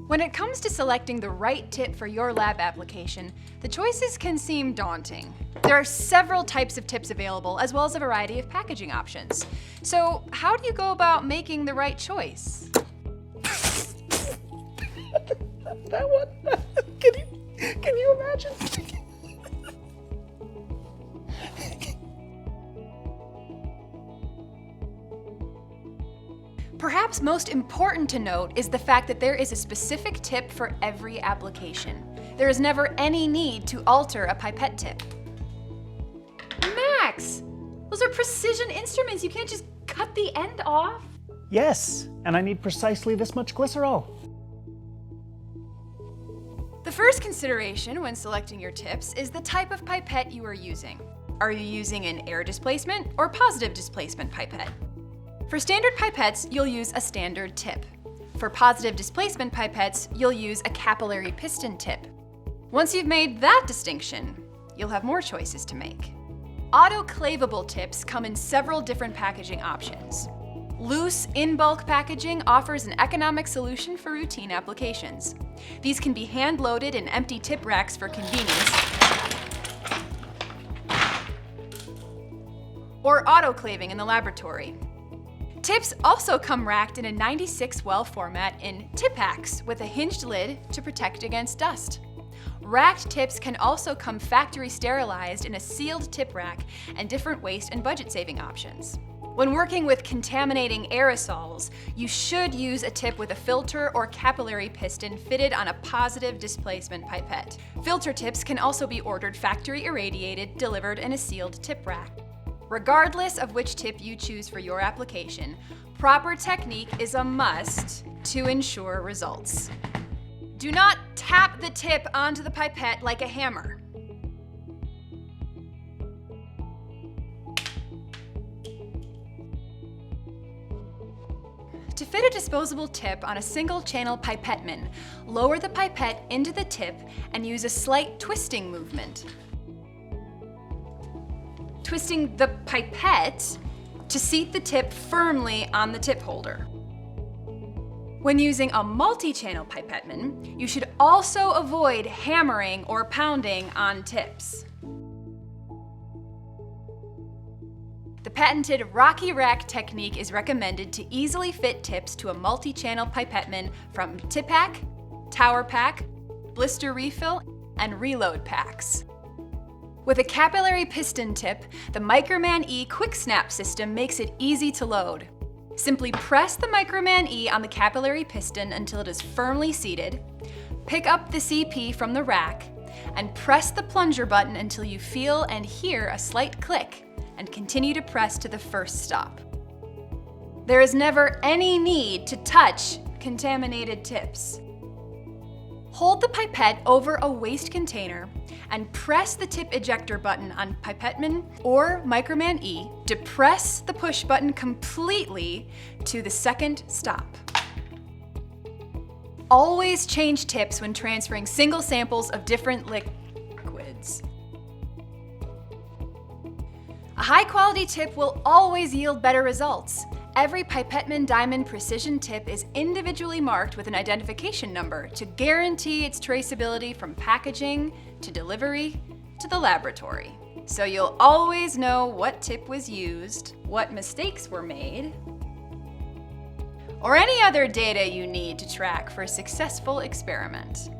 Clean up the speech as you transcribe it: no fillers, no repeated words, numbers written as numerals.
When it comes to selecting the right tip for your lab application, the choices can seem daunting. There are several types of tips available, as well as a variety of packaging options. So how do you go about making the right choice? That one? Can you imagine? Perhaps most important to note is the fact that there is a specific tip for every application. There is never any need to alter a pipette tip. Max, those are precision instruments. You can't just cut the end off. Yes, and I need precisely this much glycerol. The first consideration when selecting your tips is the type of pipette you are using. Are you using an air displacement or positive displacement pipette? For standard pipettes, you'll use a standard tip. For positive displacement pipettes, you'll use a capillary piston tip. Once you've made that distinction, you'll have more choices to make. Autoclavable tips come in several different packaging options. Loose, in-bulk packaging offers an economic solution for routine applications. These can be hand-loaded in empty tip racks for convenience, or autoclaving in the laboratory. Tips also come racked in a 96 well format in tip packs with a hinged lid to protect against dust. Racked tips can also come factory sterilized in a sealed tip rack and different waste and budget saving options. When working with contaminating aerosols, you should use a tip with a filter or capillary piston fitted on a positive displacement pipette. Filter tips can also be ordered factory irradiated, delivered in a sealed tip rack. Regardless of which tip you choose for your application, proper technique is a must to ensure results. Do not tap the tip onto the pipette like a hammer. To fit a disposable tip on a single channel pipetteman, lower the pipette into the tip and use a slight twisting movement. Twisting the pipette to seat the tip firmly on the tip holder. When using a multi-channel pipetteman, you should also avoid hammering or pounding on tips. The patented Rocky Rack technique is recommended to easily fit tips to a multi-channel pipetteman from tip pack, tower pack, blister refill, and reload packs. With a capillary piston tip, the Microman E Quick Snap system makes it easy to load. Simply press the Microman E on the capillary piston until it is firmly seated, pick up the CP from the rack, and press the plunger button until you feel and hear a slight click, and continue to press to the first stop. There is never any need to touch contaminated tips. Hold the pipette over a waste container and press the tip ejector button on Pipetteman or Microman E to press the push button completely to the second stop. Always change tips when transferring single samples of different liquids. A high-quality tip will always yield better results. Every Pipetteman Diamond Precision tip is individually marked with an identification number to guarantee its traceability from packaging to delivery to the laboratory. So you'll always know what tip was used, what mistakes were made, or any other data you need to track for a successful experiment.